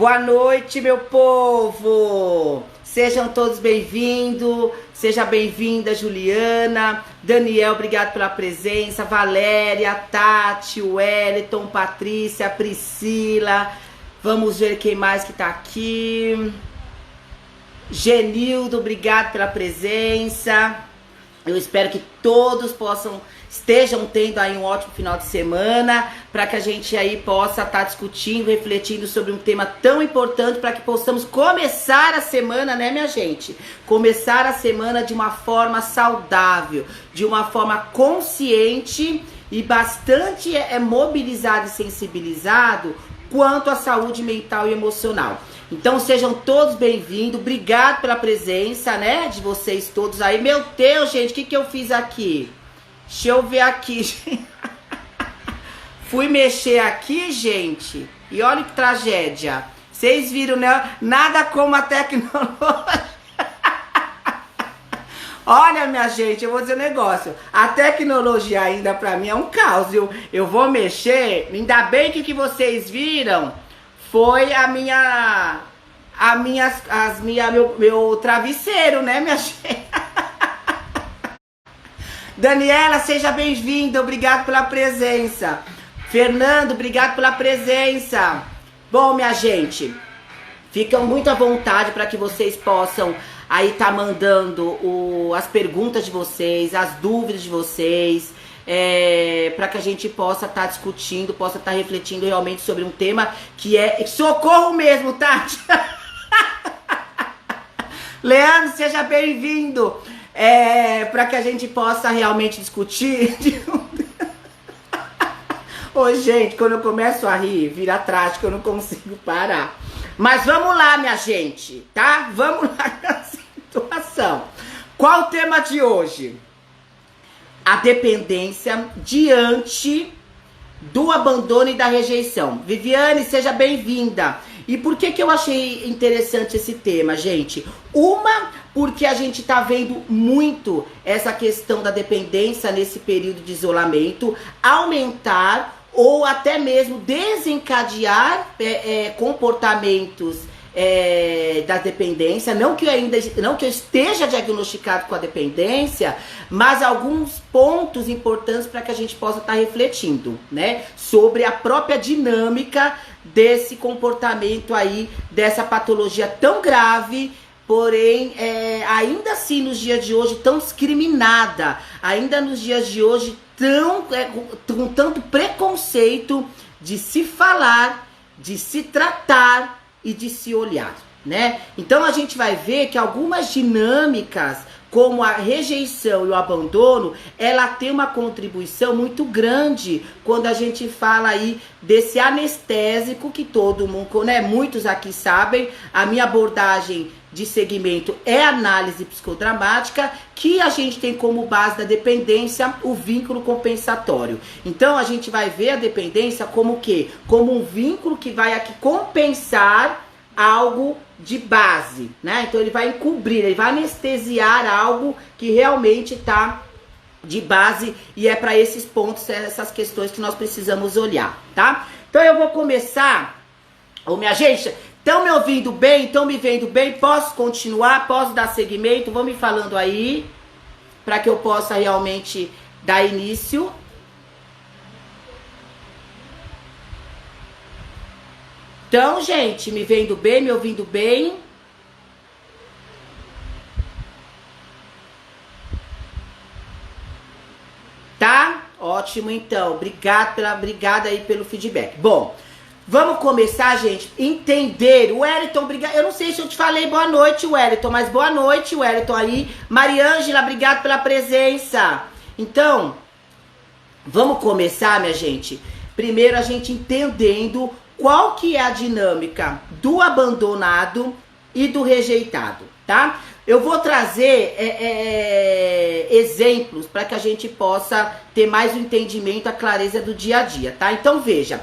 Boa noite, meu povo! Sejam todos bem-vindos, seja bem-vinda, Juliana, Daniel, obrigado pela presença, Valéria, Tati, Wellington, Patrícia, Priscila, vamos ver quem mais que tá aqui, Genildo, obrigado pela presença, eu espero que todos estejam tendo aí um ótimo final de semana, para que a gente aí possa estar discutindo, refletindo sobre um tema tão importante, para que possamos começar a semana, né, minha gente? Começar a semana de uma forma saudável, de uma forma consciente e bastante mobilizado e sensibilizado quanto à saúde mental e emocional. Então sejam todos bem-vindos, obrigado pela presença, né, de vocês todos aí. Meu Deus, gente, o que eu fiz aqui? Deixa eu ver aqui. Fui mexer aqui, gente, e olha que tragédia. Vocês viram, né? Nada como a tecnologia. Olha, minha gente, eu vou dizer um negócio. A tecnologia ainda pra mim é um caos. Eu vou mexer, ainda bem que vocês viram foi meu travesseiro, né, minha gente? Daniela, seja bem-vinda, obrigado pela presença. Fernando, obrigado pela presença. Bom, minha gente, ficam muito à vontade para que vocês possam aí tá mandando as perguntas de vocês, as dúvidas de vocês, para que a gente possa estar discutindo, possa estar refletindo realmente sobre um tema que é socorro mesmo, Tati. Leandro, seja bem-vindo. Para que a gente possa realmente discutir. Ô, gente, quando eu começo a rir, vira trágico, eu não consigo parar. Mas vamos lá, minha gente, tá? Vamos lá na situação. Qual o tema de hoje? A dependência diante do abandono e da rejeição. Viviane, seja bem-vinda. E por que eu achei interessante esse tema, gente? Porque a gente tá vendo muito essa questão da dependência nesse período de isolamento aumentar ou até mesmo desencadear comportamentos da dependência, não que eu esteja diagnosticado com a dependência, mas alguns pontos importantes para que a gente possa estar refletindo, né, sobre a própria dinâmica desse comportamento aí, dessa patologia tão grave, porém, ainda assim nos dias de hoje tão discriminada, ainda nos dias de hoje com tanto preconceito de se falar, de se tratar e de se olhar, né? Então a gente vai ver que algumas dinâmicas, como a rejeição e o abandono, ela tem uma contribuição muito grande quando a gente fala aí desse anestésico que todo mundo, né? Muitos aqui sabem, a minha abordagem de segmento é análise psicodramática, que a gente tem como base da dependência o vínculo compensatório. Então a gente vai ver a dependência como o quê? Como um vínculo que vai aqui compensar algo de base, né? Então ele vai encobrir, ele vai anestesiar algo que realmente tá de base, e é para esses pontos, essas questões que nós precisamos olhar, tá? Então eu vou começar, minha gente, estão me ouvindo bem? Estão me vendo bem? Posso continuar? Posso dar seguimento? Vão me falando aí, para que eu possa realmente dar início. Então, gente, me vendo bem, me ouvindo bem? Tá? Ótimo, então. Obrigada aí pelo feedback. Bom, vamos começar, gente, entender. O Wellington, obrigado. Eu não sei se eu te falei boa noite, Wellington, mas boa noite, Wellington aí. Mariângela, obrigado pela presença. Então, vamos começar, minha gente. Primeiro, a gente entendendo qual que é a dinâmica do abandonado e do rejeitado, tá? Eu vou trazer exemplos para que a gente possa ter mais o entendimento, a clareza do dia a dia, tá? Então, veja.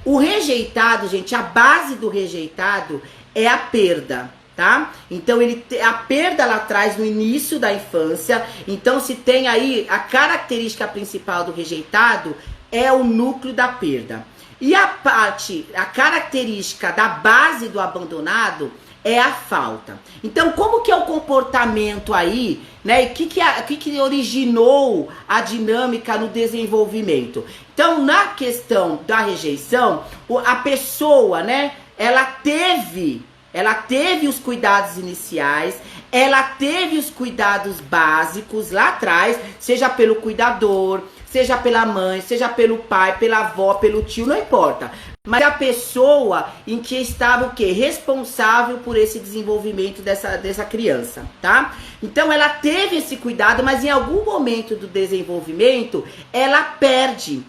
O rejeitado, gente, a base do rejeitado é a perda, tá? Então, a perda lá atrás, no início da infância. Então, se tem aí, a característica principal do rejeitado é o núcleo da perda. E a característica da base do abandonado é a falta. Então, como que é o comportamento aí, né? E o que originou a dinâmica no desenvolvimento? Então, na questão da rejeição, a pessoa, né? Ela teve os cuidados iniciais, ela teve os cuidados básicos lá atrás, seja pelo cuidador, seja pela mãe, seja pelo pai, pela avó, pelo tio, não importa. Mas a pessoa em que estava o quê? Responsável por esse desenvolvimento dessa criança, tá? Então ela teve esse cuidado, mas em algum momento do desenvolvimento ela perde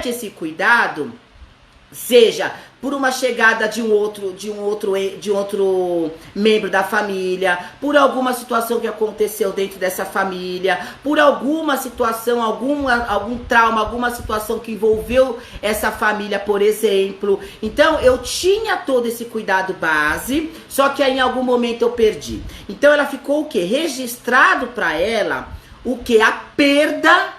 esse cuidado, seja por uma chegada de um outro membro da família, por alguma situação que aconteceu dentro dessa família, por alguma situação, algum trauma, alguma situação que envolveu essa família, por exemplo. Então, eu tinha todo esse cuidado base, só que aí em algum momento eu perdi. Então, ela ficou o quê? Registrado para ela o quê? A perda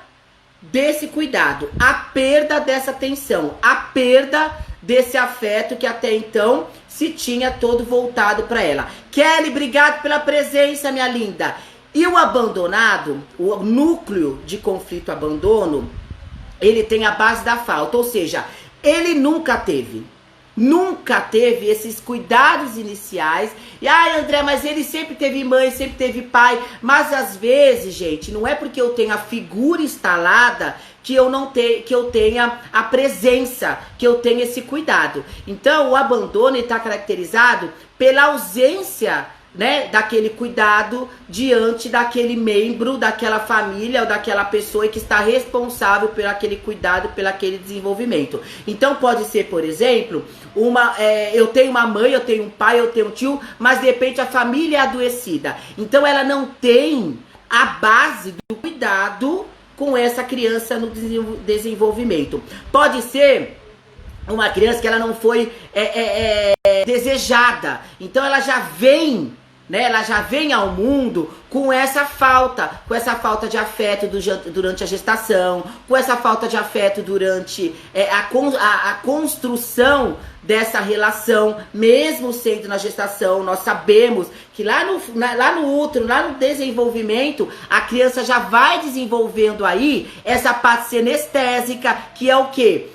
desse cuidado, a perda dessa atenção, a perda desse afeto que até então se tinha todo voltado para ela. Kelly, obrigado pela presença, minha linda. E o abandonado, o núcleo de conflito-abandono, ele tem a base da falta, ou seja, ele nunca teve esses cuidados iniciais. E ai, André, mas ele sempre teve mãe, sempre teve pai. Mas às vezes, gente, não é porque eu tenho a figura instalada que eu tenha a presença, que eu tenha esse cuidado. Então, o abandono está caracterizado pela ausência, né, daquele cuidado diante daquele membro, daquela família ou daquela pessoa que está responsável por aquele cuidado, pelo aquele desenvolvimento. Então pode ser, por exemplo, eu tenho uma mãe, eu tenho um pai, eu tenho um tio, mas de repente a família é adoecida. Então ela não tem a base do cuidado com essa criança no desenvolvimento. Pode ser uma criança que ela não foi desejada, então ela já vem, né? Ela já vem ao mundo com essa falta de afeto durante a gestação, com essa falta de afeto durante a construção dessa relação, mesmo sendo na gestação. Nós sabemos que lá no útero, lá no desenvolvimento, a criança já vai desenvolvendo aí essa parte sinestésica, que é o quê?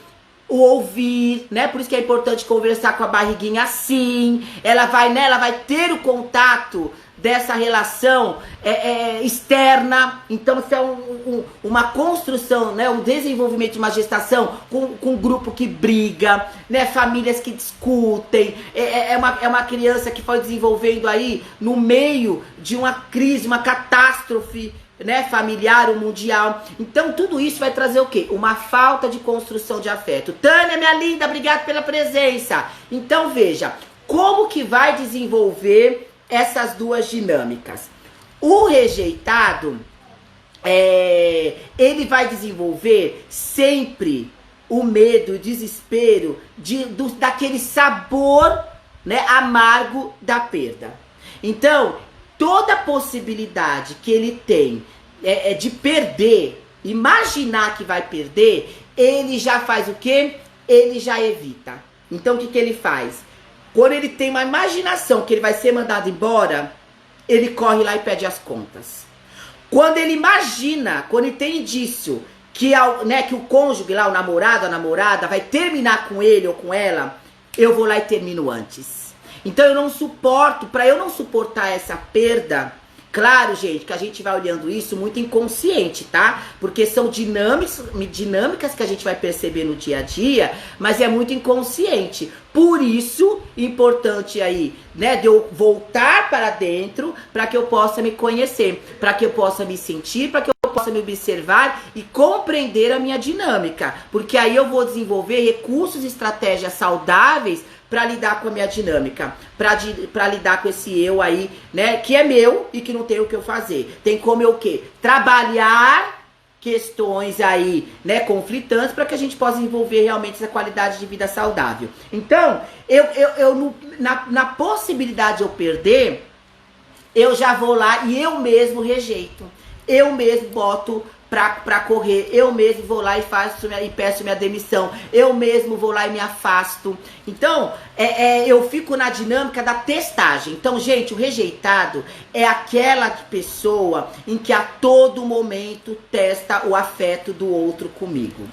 O ouvir, né? Por isso que é importante conversar com a barriguinha assim. Ela vai ter o contato dessa relação externa. Então, isso é uma construção, né? Um desenvolvimento de uma gestação com um grupo que briga, né? Famílias que discutem. É uma criança que foi desenvolvendo aí no meio de uma crise, uma catástrofe, né, familiar ou mundial. Então tudo isso vai trazer o quê? Uma falta de construção de afeto. Tânia, minha linda, obrigada pela presença. Então veja, como que vai desenvolver essas duas dinâmicas? O rejeitado, ele vai desenvolver sempre o medo, o desespero daquele sabor, né, amargo da perda. Então, toda possibilidade que ele tem de perder, imaginar que vai perder, ele já faz o quê? Ele já evita. Então, o que ele faz? Quando ele tem uma imaginação que ele vai ser mandado embora, ele corre lá e pede as contas. Quando ele imagina, quando ele tem indício que o cônjuge lá, o namorado, a namorada, vai terminar com ele ou com ela, eu vou lá e termino antes. Então eu não suporto, para eu não suportar essa perda, claro, gente, que a gente vai olhando isso muito inconsciente, tá? Porque são dinâmicas que a gente vai perceber no dia a dia, mas é muito inconsciente. Por isso, importante aí, né, de eu voltar para dentro, para que eu possa me conhecer, para que eu possa me sentir, para que eu possa me observar e compreender a minha dinâmica. Porque aí eu vou desenvolver recursos e estratégias saudáveis para lidar com a minha dinâmica, para lidar com esse eu aí, né, que é meu e que não tem o que eu fazer. Tem como eu o quê? Trabalhar questões aí, né, conflitantes, para que a gente possa desenvolver realmente essa qualidade de vida saudável. Então, na possibilidade de eu perder, eu já vou lá e eu mesmo rejeito. Eu mesmo boto pra correr. Eu mesmo vou lá e peço minha demissão. Eu mesmo vou lá e me afasto. Então, eu fico na dinâmica da testagem. Então, gente, o rejeitado é aquela pessoa em que a todo momento testa o afeto do outro comigo.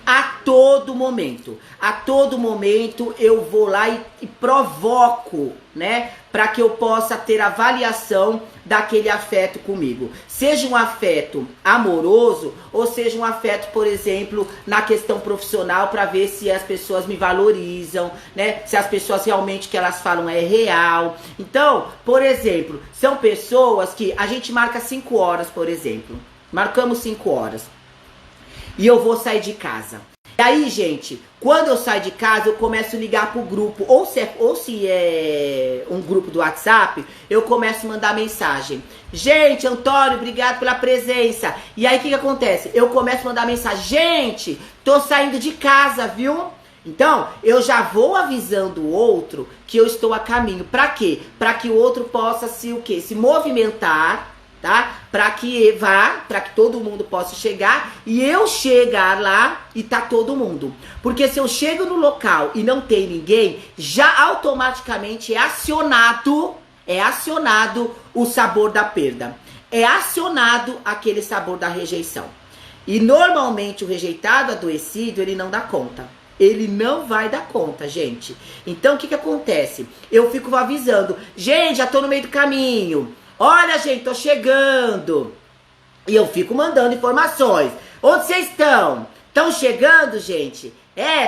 A todo momento eu vou lá e provoco, né, para que eu possa ter avaliação daquele afeto comigo. Seja um afeto amoroso ou seja um afeto, por exemplo, na questão profissional, para ver se as pessoas me valorizam, né, se as pessoas realmente que elas falam é real. Então, por exemplo, são pessoas que a gente marca 5 horas, por exemplo. Marcamos 5 horas. E eu vou sair de casa. E aí, gente, quando eu saio de casa, eu começo a ligar pro grupo. Ou se é um grupo do WhatsApp, eu começo a mandar mensagem. Gente, Antônio, obrigado pela presença. E aí, o que acontece? Eu começo a mandar mensagem. Gente, tô saindo de casa, viu? Então, eu já vou avisando o outro que eu estou a caminho. Pra quê? Pra que o outro possa se movimentar, tá? Para que todo mundo possa chegar e eu chegar lá e tá todo mundo. Porque se eu chego no local e não tem ninguém, já automaticamente é acionado o sabor da perda. É acionado aquele sabor da rejeição. E normalmente o rejeitado adoecido, ele não dá conta. Ele não vai dar conta, gente. Então o que acontece? Eu fico avisando, gente, já tô no meio do caminho. Olha, gente, tô chegando. E eu fico mandando informações. Onde vocês estão? Estão chegando, gente?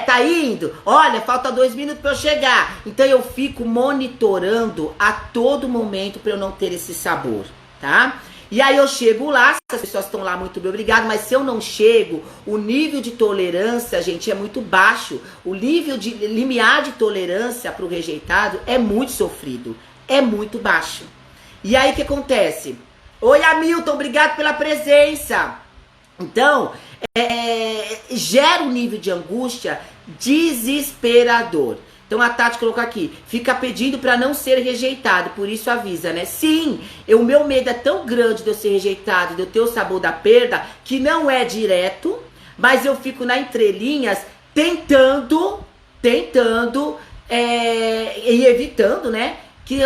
Tá indo? Olha, falta 2 minutos pra eu chegar. Então eu fico monitorando a todo momento pra eu não ter esse sabor, tá? E aí eu chego lá, as pessoas estão lá, muito bem, obrigado. Mas se eu não chego, o nível de tolerância, gente, é muito baixo. O nível de limiar de tolerância pro rejeitado é muito sofrido. É muito baixo. E aí o que acontece? Oi, Hamilton, obrigado pela presença. Então, gera um nível de angústia desesperador. Então a Tati colocou aqui, fica pedindo para não ser rejeitado, por isso avisa, né? Sim, o meu medo é tão grande de eu ser rejeitado, de eu ter o sabor da perda, que não é direto, mas eu fico na entrelinhas tentando e evitando, né? Que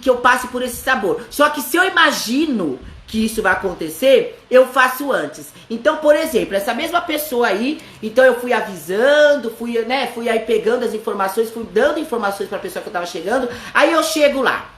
eu passe por esse sabor. Só que se eu imagino que isso vai acontecer, eu faço antes. Então, por exemplo, essa mesma pessoa aí, então eu fui avisando, fui aí pegando as informações, fui dando informações pra pessoa que eu tava chegando, aí eu chego lá.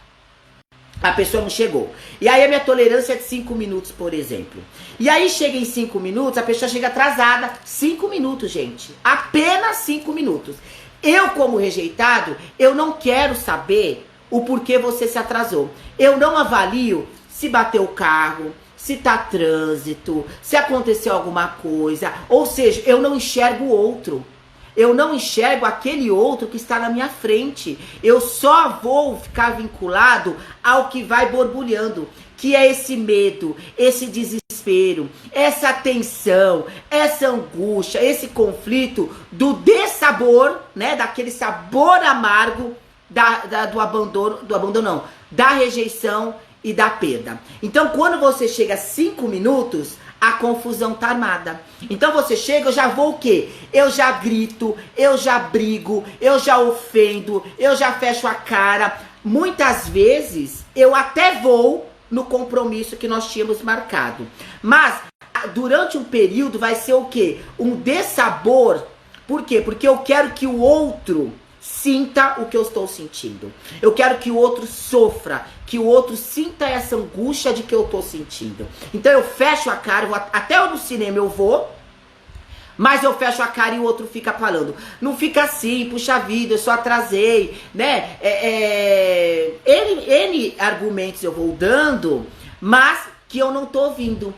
A pessoa não chegou. E aí a minha tolerância é de 5 minutos, por exemplo. E aí chega em 5 minutos, a pessoa chega atrasada. 5 minutos, gente. Apenas 5 minutos. Eu, como rejeitado, eu não quero saber o porquê você se atrasou. Eu não avalio se bateu o carro, se tá trânsito, se aconteceu alguma coisa. Ou seja, eu não enxergo o outro. Eu não enxergo aquele outro que está na minha frente. Eu só vou ficar vinculado ao que vai borbulhando, que é esse medo, esse desespero, essa tensão, essa angústia, esse conflito do dessabor, né, daquele sabor amargo do abandono não, da rejeição e da perda. Então, quando você chega a 5 minutos, a confusão tá armada. Então você chega, eu já vou o quê? Eu já grito, eu já brigo, eu já ofendo, eu já fecho a cara. Muitas vezes, eu até vou no compromisso que nós tínhamos marcado. Mas, durante um período, vai ser o quê? Um dessabor. Por quê? Porque eu quero que o outro sinta o que eu estou sentindo. Eu quero que o outro sofra, que o outro sinta essa angústia de que eu estou sentindo. Então eu fecho a cara, até no cinema eu vou, mas eu fecho a cara e o outro fica falando. Não fica assim, puxa vida, eu só atrasei, né? N argumentos eu vou dando, mas que eu não tô ouvindo.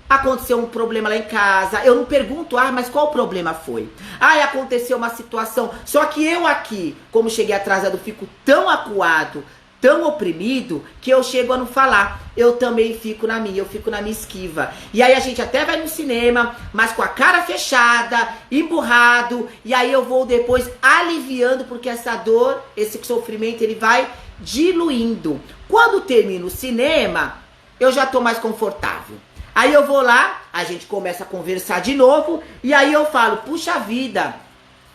Aconteceu um problema lá em casa, eu não pergunto, mas qual o problema foi? Aconteceu uma situação, só que eu aqui, como cheguei atrasado, fico tão acuado, tão oprimido, que eu chego a não falar. Eu também fico na minha esquiva. E aí a gente até vai no cinema, mas com a cara fechada, emburrado, e aí eu vou depois aliviando, porque essa dor, esse sofrimento, ele vai diluindo. Quando termina o cinema, eu já tô mais confortável. Aí eu vou lá, a gente começa a conversar de novo, e aí eu falo, puxa vida,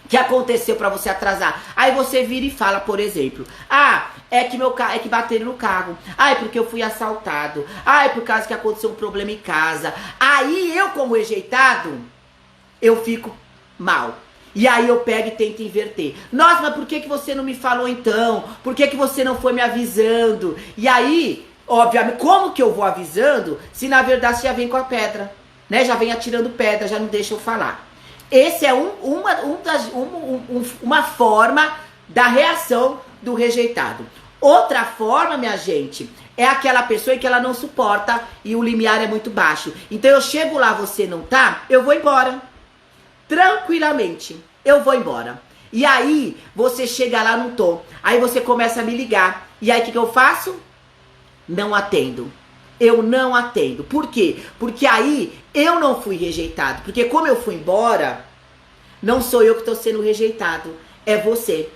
o que aconteceu pra você atrasar? Aí você vira e fala, por exemplo, é que bateram no carro. É porque eu fui assaltado. É por causa que aconteceu um problema em casa. Aí eu, como rejeitado, eu fico mal. E aí eu pego e tento inverter. Nossa, mas por que você não me falou então? Por que você não foi me avisando? E aí, obviamente, como que eu vou avisando se na verdade você já vem com a pedra? Né? Já vem atirando pedra, já não deixa eu falar. Esse é uma forma da reação do rejeitado. Outra forma, minha gente, é aquela pessoa em que ela não suporta e o limiar é muito baixo. Então eu chego lá, você não tá, eu vou embora. Tranquilamente, eu vou embora. E aí, você chega lá, não tô. Aí você começa a me ligar. E aí, o que eu faço? Não atendo. Eu não atendo. Por quê? Porque aí, eu não fui rejeitado. Porque como eu fui embora, não sou eu que tô sendo rejeitado. É você.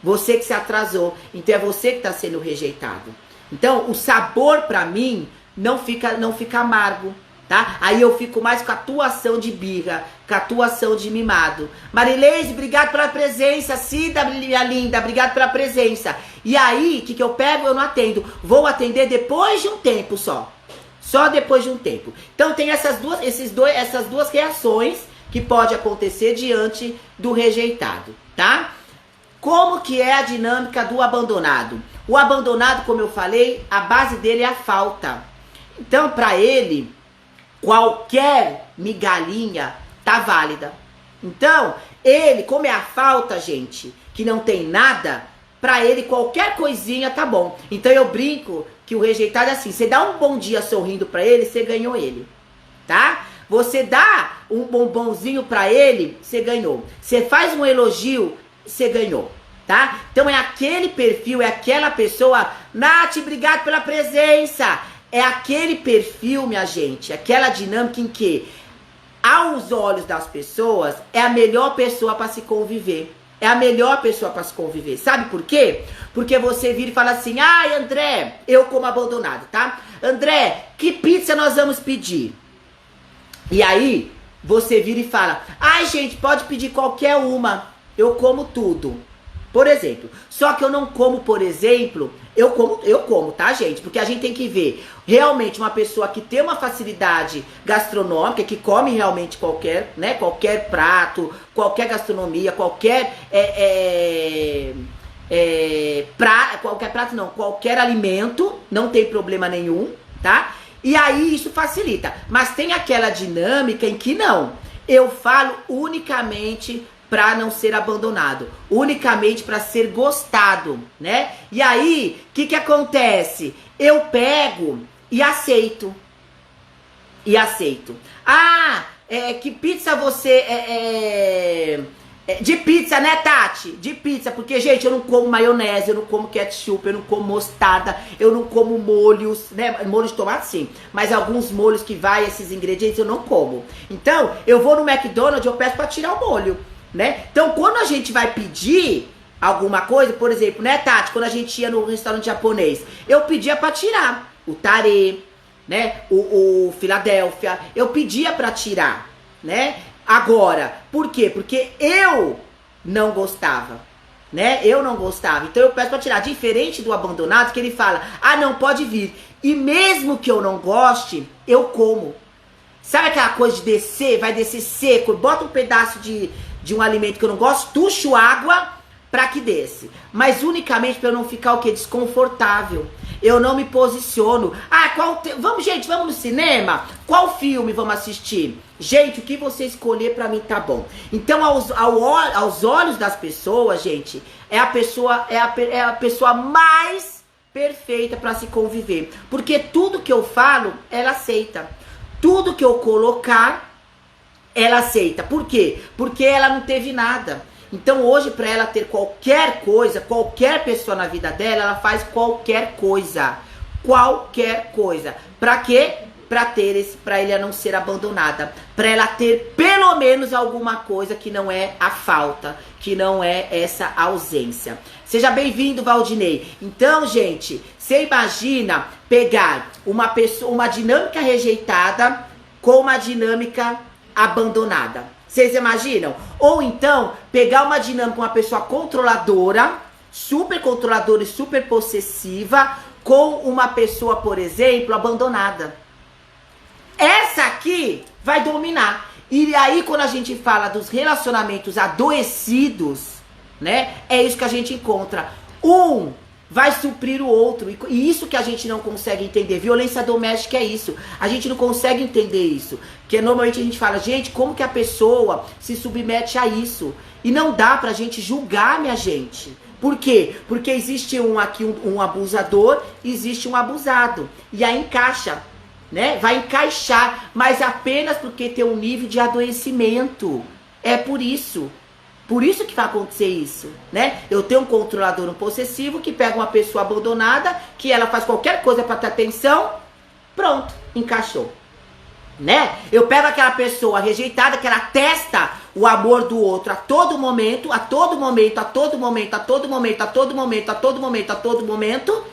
Você que se atrasou. Então, é você que tá sendo rejeitado. Então, o sabor pra mim não fica amargo. Tá? Aí eu fico mais com a atuação de birra, com a atuação de mimado. Marileise, obrigado pela presença. Cida, minha linda, obrigado pela presença. E aí, o que eu pego? Eu não atendo. Vou atender depois de um tempo só. Só depois de um tempo. Então tem essas duas reações que pode acontecer diante do rejeitado, tá? Como que é a dinâmica do abandonado? O abandonado, como eu falei, a base dele é a falta. Então, para ele, qualquer migalhinha tá válida. Então, ele, como é a falta, gente, que não tem nada, pra ele qualquer coisinha tá bom. Então eu brinco que o rejeitado é assim, você dá um bom dia sorrindo pra ele, você ganhou ele, tá? Você dá um bombonzinho pra ele, você ganhou. Você faz um elogio, você ganhou, tá? Então é aquele perfil, é aquela pessoa. Nath, obrigado pela presença. É aquele perfil, minha gente, aquela dinâmica em que, aos olhos das pessoas, é a melhor pessoa para se conviver. É a melhor pessoa para se conviver. Sabe por quê? Porque você vira e fala assim, ai, André, eu como abandonado, tá? André, que pizza nós vamos pedir? E aí, você vira e fala, ai, gente, pode pedir qualquer uma, eu como tudo. Por exemplo, só que eu não como, por exemplo, eu como, tá, gente? Porque a gente tem que ver realmente uma pessoa que tem uma facilidade gastronômica, que come realmente qualquer prato, qualquer gastronomia, qualquer qualquer alimento, não tem problema nenhum, tá? E aí isso facilita. Mas tem aquela dinâmica em que não. Eu falo unicamente para não ser abandonado, unicamente para ser gostado, né? E aí, o que acontece? Eu pego e aceito. Que pizza você de pizza, né, Tati? De pizza, porque, gente, eu não como maionese, eu não como ketchup, eu não como mostarda, eu não como molhos, né? Molho de tomate, sim. Mas alguns molhos que vai, esses ingredientes, eu não como. Então, eu vou no McDonald's, eu peço pra tirar o molho, né? Então, quando a gente vai pedir alguma coisa, por exemplo, né, Tati? Quando a gente ia no restaurante japonês, eu pedia pra tirar o tare, né? O Philadelphia, eu pedia pra tirar, né? Agora, por quê? Porque eu não gostava, né? Eu não gostava. Então eu peço pra tirar. Diferente do abandonado, que ele fala, não, pode vir. E mesmo que eu não goste, eu como. Sabe aquela coisa de descer, vai descer seco, bota um pedaço de um alimento que eu não gosto, tucho água pra que desce. Mas unicamente pra eu não ficar o quê? Desconfortável. Eu não me posiciono. Gente, vamos no cinema? Qual filme vamos assistir? Gente, o que você escolher pra mim tá bom. Então, aos olhos das pessoas, gente, é a pessoa mais perfeita pra se conviver. Porque tudo que eu falo, ela aceita. Tudo que eu colocar, ela aceita. Por quê? Porque ela não teve nada. Então hoje, para ela ter qualquer coisa, qualquer pessoa na vida dela, ela faz qualquer coisa. Qualquer coisa. Pra quê? Pra ela não ser abandonada. Pra ela ter pelo menos alguma coisa que não é a falta, que não é essa ausência. Seja bem-vindo, Valdinei. Então, gente, você imagina pegar uma dinâmica rejeitada com uma dinâmica abandonada. Vocês imaginam? Ou então, pegar uma dinâmica com uma pessoa controladora, super controladora e super possessiva, com uma pessoa, por exemplo, abandonada. Essa aqui vai dominar. E aí, quando a gente fala dos relacionamentos adoecidos, né? É isso que a gente encontra. Um vai suprir o outro. E isso que a gente não consegue entender. Violência doméstica é isso. A gente não consegue entender isso. Porque normalmente a gente fala, gente, como que a pessoa se submete a isso? E não dá pra gente julgar, minha gente. Por quê? Porque existe um abusador, existe um abusado. E aí encaixa, né? Vai encaixar, mas apenas porque tem um nível de adoecimento. É por isso. Por isso que vai acontecer isso, né? Eu tenho um controlador, um possessivo, que pega uma pessoa abandonada, que ela faz qualquer coisa para ter atenção, pronto, encaixou, né? Eu pego aquela pessoa rejeitada, que ela testa o amor do outro a todo momento, a todo momento, a todo momento, a todo momento, a todo momento, a todo momento, a todo momento,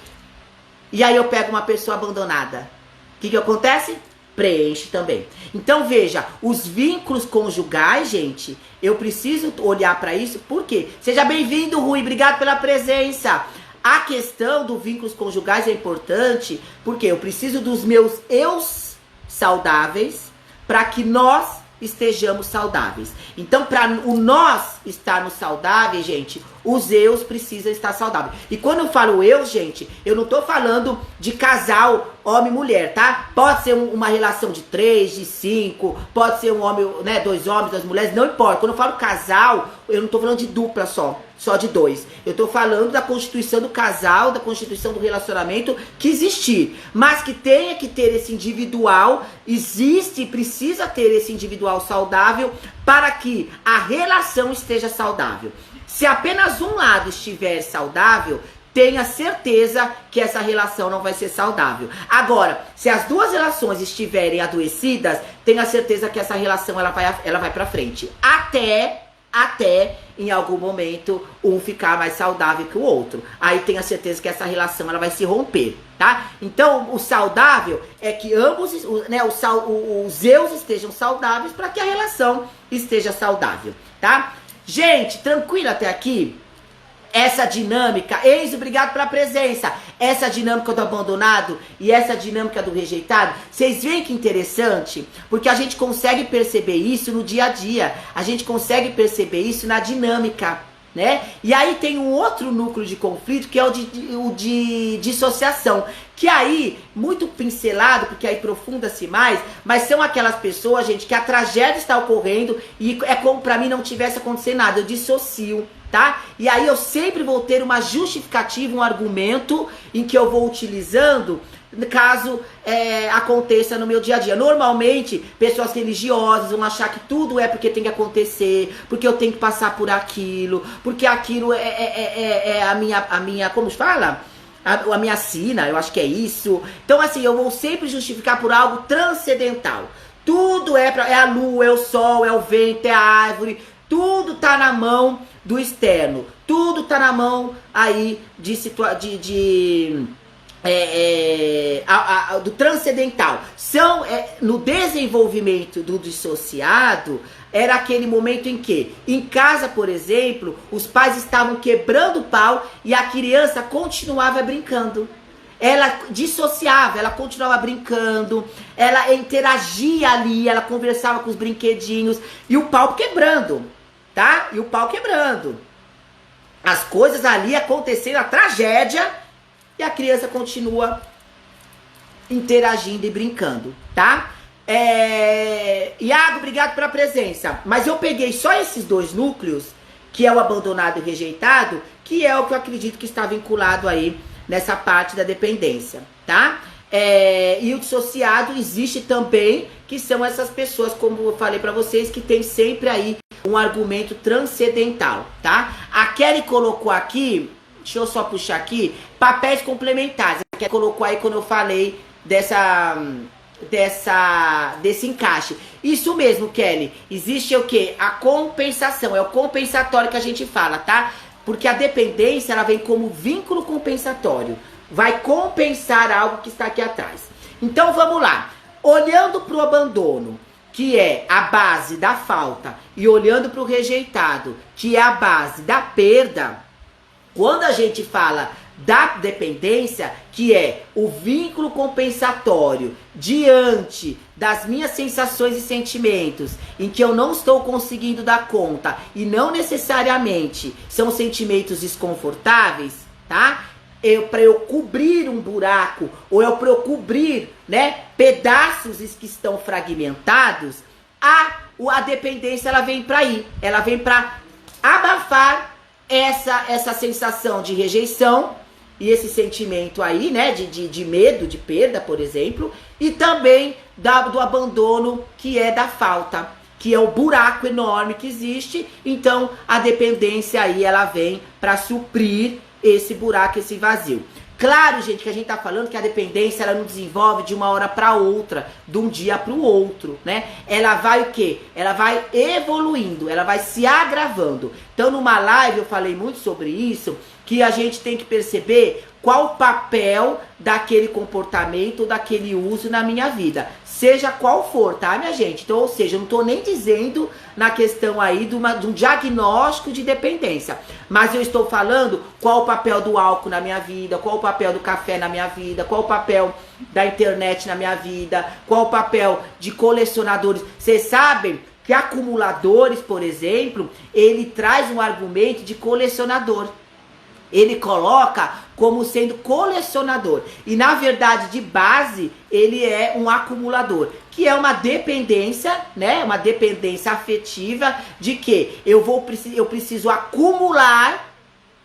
e aí eu pego uma pessoa abandonada. O que acontece? Preenche também. Então veja, os vínculos conjugais, gente, eu preciso olhar para isso. Por quê? Seja bem-vindo, Rui, obrigado pela presença. A questão dos vínculos conjugais é importante porque eu preciso dos meus eus saudáveis para que nós estejamos saudáveis. Então, para o nós estarmos saudáveis, gente, os eus precisam estar saudáveis. E quando eu falo eu, gente, eu não tô falando de casal homem e mulher, tá? Pode ser uma relação de 3, de 5, pode ser um homem, né, 2 homens, 2 mulheres, não importa. Quando eu falo casal, eu não tô falando de dupla só de 2. Eu tô falando da constituição do casal, da constituição do relacionamento que existir, mas que tenha que ter esse individual, existe e precisa ter esse individual saudável para que a relação esteja saudável. Se apenas um lado estiver saudável, tenha certeza que essa relação não vai ser saudável. Agora, se as duas relações estiverem adoecidas, tenha certeza que essa relação ela vai para frente. Até em algum momento um ficar mais saudável que o outro. Aí tenha certeza que essa relação ela vai se romper, tá? Então, o saudável é que ambos, né, os eus estejam saudáveis para que a relação esteja saudável, tá? Gente, tranquilo até aqui? Essa dinâmica, Enzo, obrigado pela presença. Essa dinâmica do abandonado e essa dinâmica do rejeitado, vocês veem que interessante? Porque a gente consegue perceber isso no dia a dia. A gente consegue perceber isso na dinâmica, né? E aí tem um outro núcleo de conflito, que é o de dissociação. Que aí, muito pincelado, porque aí aprofunda-se mais, mas são aquelas pessoas, gente, que a tragédia está ocorrendo e é como pra mim não tivesse acontecido nada. Eu dissocio, tá? E aí eu sempre vou ter uma justificativa, um argumento em que eu vou utilizando caso aconteça no meu dia a dia. Normalmente, pessoas religiosas vão achar que tudo é porque tem que acontecer, porque eu tenho que passar por aquilo, porque aquilo é a minha, como se fala? A minha sina, eu acho que é isso. Então, assim, eu vou sempre justificar por algo transcendental. Tudo é a lua, é o sol, é o vento, é a árvore. Tudo tá na mão do externo. Tudo tá na mão aí do transcendental. No desenvolvimento do dissociado, era aquele momento em que, em casa, por exemplo, os pais estavam quebrando o pau e a criança continuava brincando. Ela dissociava, ela continuava brincando, ela interagia ali, ela conversava com os brinquedinhos e o pau quebrando, tá? E o pau quebrando. As coisas ali acontecendo, a tragédia, e a criança continua interagindo e brincando, tá? Iago, obrigado pela presença. Mas eu peguei só esses 2 núcleos, que é o abandonado e o rejeitado, que é o que eu acredito que está vinculado aí nessa parte da dependência, tá? E o dissociado existe também, que são essas pessoas, como eu falei pra vocês, que tem sempre aí um argumento transcendental, tá? A Kelly colocou aqui, deixa eu só puxar aqui, papéis complementares. A Kelly colocou aí quando eu falei desse encaixe. Isso mesmo, Kelly. Existe o quê? A compensação. É o compensatório que a gente fala, tá? Porque a dependência, ela vem como vínculo compensatório. Vai compensar algo que está aqui atrás. Então, vamos lá. Olhando para o abandono, que é a base da falta, e olhando para o rejeitado, que é a base da perda, quando a gente fala da dependência, que é o vínculo compensatório diante das minhas sensações e sentimentos, em que eu não estou conseguindo dar conta, e não necessariamente são sentimentos desconfortáveis, tá? Para eu cobrir um buraco, ou para eu cobrir, né, pedaços que estão fragmentados, a dependência ela vem para ir, ela vem para abafar essa sensação de rejeição e esse sentimento aí, né, de medo, de perda, por exemplo, e também do abandono, que é da falta, que é o buraco enorme que existe. Então a dependência aí ela vem para suprir esse buraco, esse vazio. Claro, gente, que a gente tá falando que a dependência ela não desenvolve de uma hora para outra, de um dia para o outro, né? Ela vai o quê? Ela vai evoluindo, ela vai se agravando. Então, numa live eu falei muito sobre isso, que a gente tem que perceber qual o papel daquele comportamento, daquele uso na minha vida. Seja qual for, tá, minha gente? Então, ou seja, eu não tô nem dizendo na questão aí de um diagnóstico de dependência. Mas eu estou falando qual o papel do álcool na minha vida, qual o papel do café na minha vida, qual o papel da internet na minha vida, qual o papel de colecionadores. Vocês sabem que acumuladores, por exemplo, ele traz um argumento de colecionador. Ele coloca como sendo colecionador. E na verdade, de base, ele é um acumulador. Que é uma dependência, né? Uma dependência afetiva de que eu preciso acumular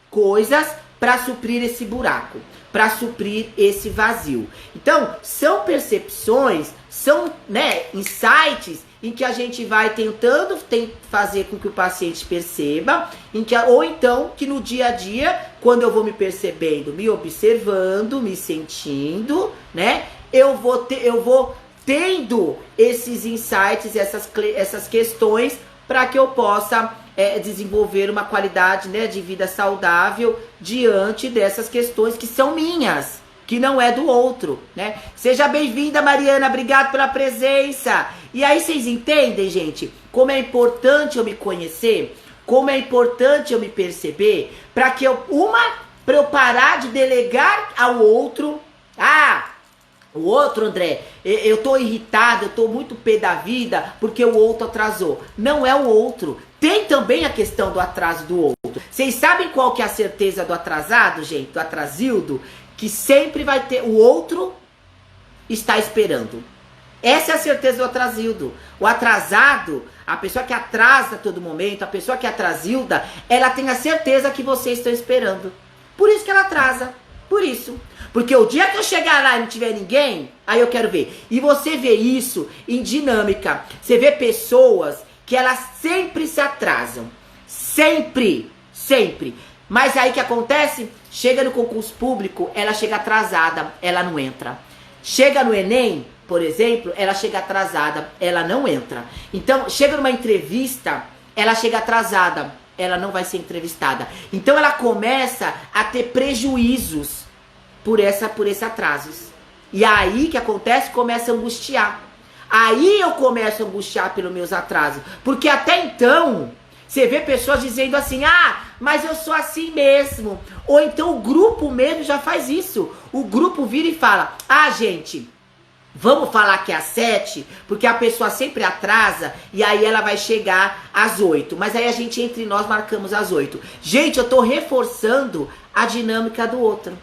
coisas para suprir esse buraco, para suprir esse vazio. Então, são percepções, são, né, insights em que a gente vai tentando fazer com que o paciente perceba, ou então que no dia a dia, quando eu vou me percebendo, me observando, me sentindo, né, eu vou tendo esses insights, essas questões, para que eu possa desenvolver uma qualidade, né, de vida saudável diante dessas questões que são minhas, que não é do outro, né? Seja bem-vinda, Mariana, obrigado pela presença. E aí vocês entendem, gente, como é importante eu me conhecer, como é importante eu me perceber, para eu parar de delegar ao outro. O outro, André, eu tô irritado, eu tô muito pé da vida porque o outro atrasou. Não é o outro. Tem também a questão do atraso do outro. Vocês sabem qual que é a certeza do atrasado, gente? Do atrasildo? Que sempre vai ter, o outro está esperando. Essa é a certeza do atrasildo. O atrasado, a pessoa que atrasa a todo momento, a pessoa que é atrasilda, ela tem a certeza que vocês estão esperando. Por isso que ela atrasa. Por isso. Porque o dia que eu chegar lá e não tiver ninguém, aí eu quero ver. E você vê isso em dinâmica. Você vê pessoas que elas sempre se atrasam. Sempre. Sempre. Mas aí o que acontece? Chega no concurso público, ela chega atrasada, ela não entra. Chega no Enem, por exemplo, ela chega atrasada, ela não entra. Então, chega numa entrevista, ela chega atrasada, ela não vai ser entrevistada. Então, ela começa a ter prejuízos por esse atrasos. E aí, o que acontece? Começa a angustiar. Aí eu começo a angustiar pelos meus atrasos. Porque até então, você vê pessoas dizendo assim, mas eu sou assim mesmo. Ou então o grupo mesmo já faz isso. O grupo vira e fala, gente, vamos falar que é às 7, porque a pessoa sempre atrasa e aí ela vai chegar às 8. Mas aí a gente, entre nós, marcamos às 8. Gente, eu tô reforçando a dinâmica do outro.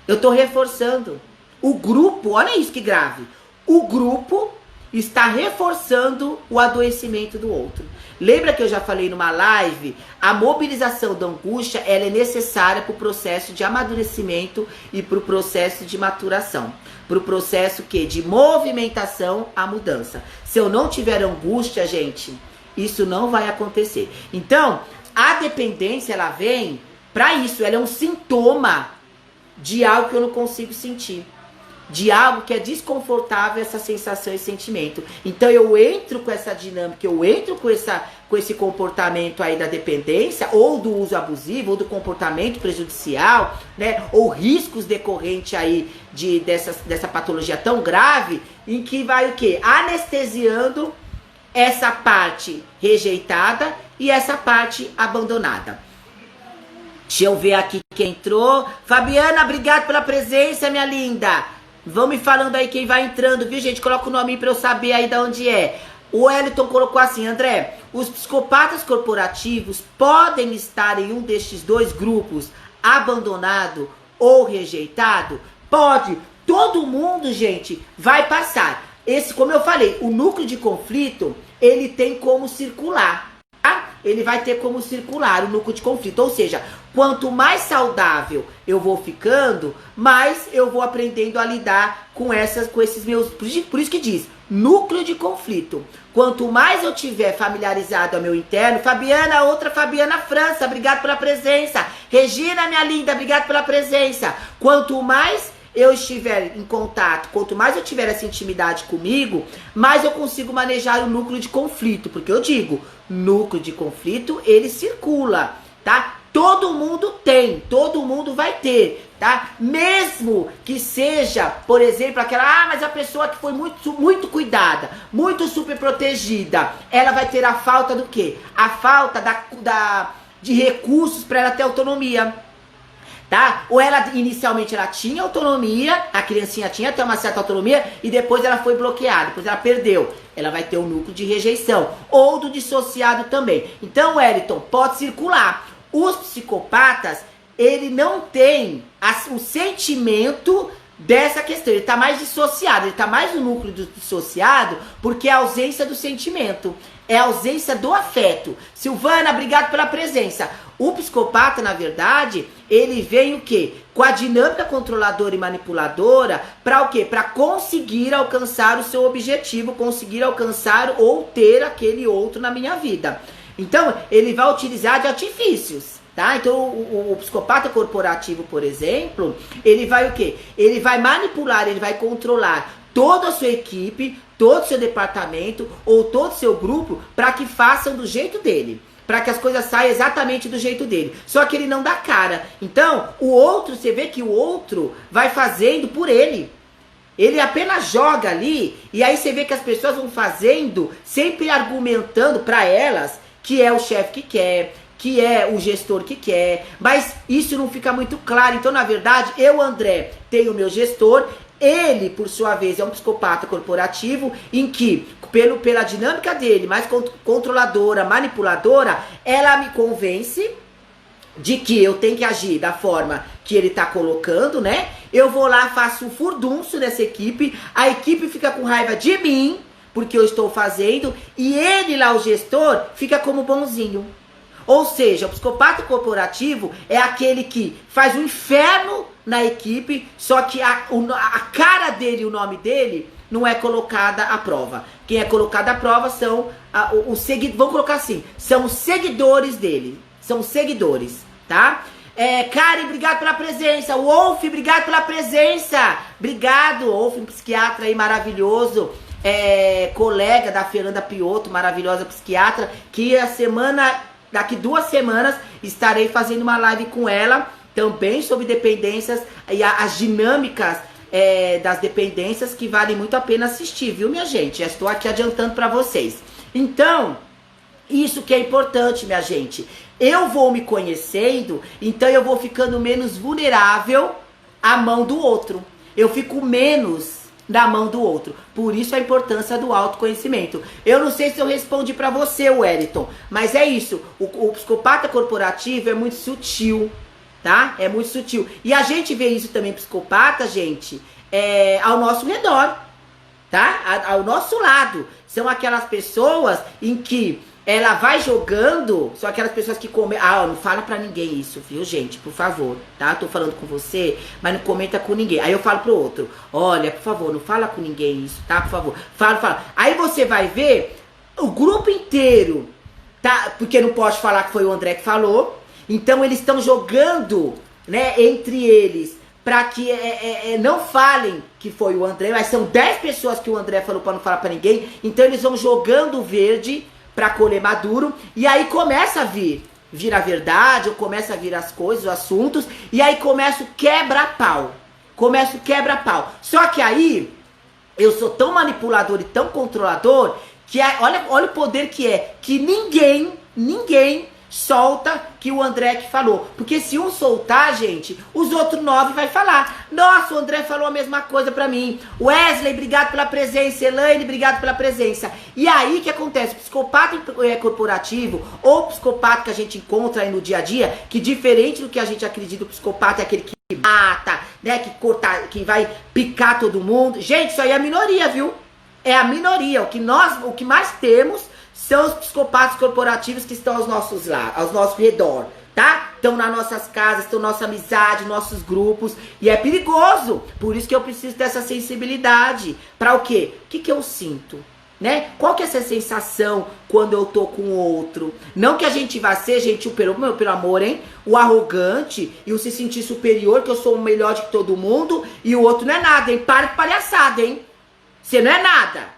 Eu tô reforçando. O grupo, olha isso que grave. O grupo está reforçando o adoecimento do outro. Lembra que eu já falei numa live? A mobilização da angústia, ela é necessária para o processo de amadurecimento e para o processo de maturação. Para o processo de movimentação à mudança. Se eu não tiver angústia, gente, isso não vai acontecer. Então, a dependência, ela vem para isso. Ela é um sintoma de algo que eu não consigo sentir. de algo que é desconfortável, essa sensação e sentimento. Então eu entro com essa dinâmica, eu entro com esse comportamento aí da dependência, ou do uso abusivo, ou do comportamento prejudicial, né? Ou riscos decorrentes aí dessa patologia tão grave, em que vai o quê? Anestesiando essa parte rejeitada e essa parte abandonada. Deixa eu ver aqui quem entrou. Fabiana, obrigado pela presença, minha linda. Vão me falando aí quem vai entrando, viu, gente? Coloca o nome pra eu saber aí de onde é. O Wellington colocou assim: André, os psicopatas corporativos podem estar em um destes dois grupos, abandonado ou rejeitado? Pode. Todo mundo, gente, vai passar. Esse, como eu falei, o núcleo de conflito, ele tem como circular, tá? Ele vai ter como circular o núcleo de conflito. Ou seja, quanto mais saudável eu vou ficando, mais eu vou aprendendo a lidar com esses meus... Por isso que diz, núcleo de conflito. Quanto mais eu tiver familiarizado ao meu interno... Fabiana, outra Fabiana França, obrigado pela presença. Regina, minha linda, obrigado pela presença. Quanto mais eu estiver em contato, quanto mais eu tiver essa intimidade comigo, mais eu consigo manejar o núcleo de conflito. Porque eu digo, núcleo de conflito, ele circula, tá? Todo mundo tem, todo mundo vai ter, tá? Mesmo que seja, por exemplo, aquela... mas a pessoa que foi muito cuidada, muito super protegida, ela vai ter a falta do quê? A falta de recursos para ela ter autonomia. Tá? Ou ela, inicialmente, ela tinha autonomia, a criancinha tinha até uma certa autonomia, e depois ela foi bloqueada, depois ela perdeu. Ela vai ter um núcleo de rejeição, ou do dissociado também. Então, Wellington, pode circular. Os psicopatas, ele não tem o sentimento dessa questão, ele tá mais dissociado, ele tá mais no núcleo do dissociado, porque é a ausência do sentimento, é a ausência do afeto. Silvana, obrigado pela presença. O psicopata, na verdade, ele vem o quê? Com a dinâmica controladora e manipuladora, para o quê? Para conseguir alcançar o seu objetivo, conseguir alcançar ou ter aquele outro na minha vida. Então, ele vai utilizar de artifícios, tá? Então, o psicopata corporativo, por exemplo, ele vai o quê? Ele vai manipular, ele vai controlar toda a sua equipe, todo o seu departamento ou todo o seu grupo para que façam do jeito dele. Para que as coisas saiam exatamente do jeito dele. Só que ele não dá cara. Então, o outro, você vê que o outro vai fazendo por ele. Ele apenas joga ali, e aí você vê que as pessoas vão fazendo, sempre argumentando para elas que é o chefe que é o gestor que quer, mas isso não fica muito claro. Então, na verdade, eu, André, tenho o meu gestor, ele, por sua vez, é um psicopata corporativo, em que, pela dinâmica dele, mais controladora, manipuladora, ela me convence de que eu tenho que agir da forma que ele tá colocando, né? Eu vou lá, faço um furdunço nessa equipe, a equipe fica com raiva de mim, porque eu estou fazendo, e ele lá, o gestor, fica como bonzinho. Ou seja, o psicopata corporativo é aquele que faz um inferno na equipe, só que a cara dele, o nome dele, não é colocada à prova. Quem é colocado à prova são os seguidores, vamos colocar assim, são os seguidores dele. São seguidores, tá? Karen, obrigado pela presença. Wolf, obrigado pela presença. Obrigado, Wolf, um psiquiatra aí maravilhoso. Colega da Fernanda Piotto, maravilhosa psiquiatra, que daqui 2 semanas estarei fazendo uma live com ela, também sobre dependências e as dinâmicas das dependências, que vale muito a pena assistir, viu, minha gente? Já estou aqui adiantando para vocês. Então, isso que é importante, minha gente. Eu vou me conhecendo, então eu vou ficando menos vulnerável à mão do outro. Eu fico menos na mão do outro. Por isso a importância do autoconhecimento. Eu não sei se eu respondi pra você, Wellington, mas é isso. O psicopata corporativo é muito sutil, tá? É muito sutil. E a gente vê isso também, psicopata, gente, ao nosso redor, tá? Ao nosso lado. São aquelas pessoas em que ela vai jogando, são aquelas pessoas que não fala pra ninguém isso, viu, gente? Por favor, tá? Tô falando com você, mas não comenta com ninguém. Aí eu falo pro outro, olha, por favor, não fala com ninguém isso, tá? Por favor, fala. Aí você vai ver o grupo inteiro, tá? Porque não pode falar que foi o André que falou. Então eles estão jogando, né, entre eles, pra que não falem que foi o André, mas são 10 pessoas que o André falou pra não falar pra ninguém, então eles vão jogando o verde pra colher maduro, e aí começa a vir a verdade, ou começa a vir as coisas, os assuntos, e aí começa o quebra-pau, só que aí, eu sou tão manipulador e tão controlador, que olha o poder que ninguém solta que o André que falou. Porque se um soltar, gente, os outros 9 vai falar. Nossa, o André falou a mesma coisa pra mim. Wesley, obrigado pela presença. Elaine, obrigado pela presença. E aí, o que acontece? Psicopata corporativo, ou psicopata que a gente encontra aí no dia a dia, que diferente do que a gente acredita, o psicopata é aquele que mata, né, que vai picar todo mundo. Gente, isso aí é a minoria, viu? É a minoria. O que mais temos são os psicopatas corporativos que estão aos nossos redor, tá? Estão nas nossas casas, estão na nossa amizade, nossos grupos, e é perigoso. Por isso que eu preciso dessa sensibilidade. Pra o quê? O que eu sinto? Né? Qual que é essa sensação quando eu tô com o outro? Não que a gente vá ser, gente, pelo amor, hein? O arrogante e o se sentir superior, que eu sou o melhor de todo mundo, e o outro não é nada, hein? Para de palhaçada, hein? Você não é nada.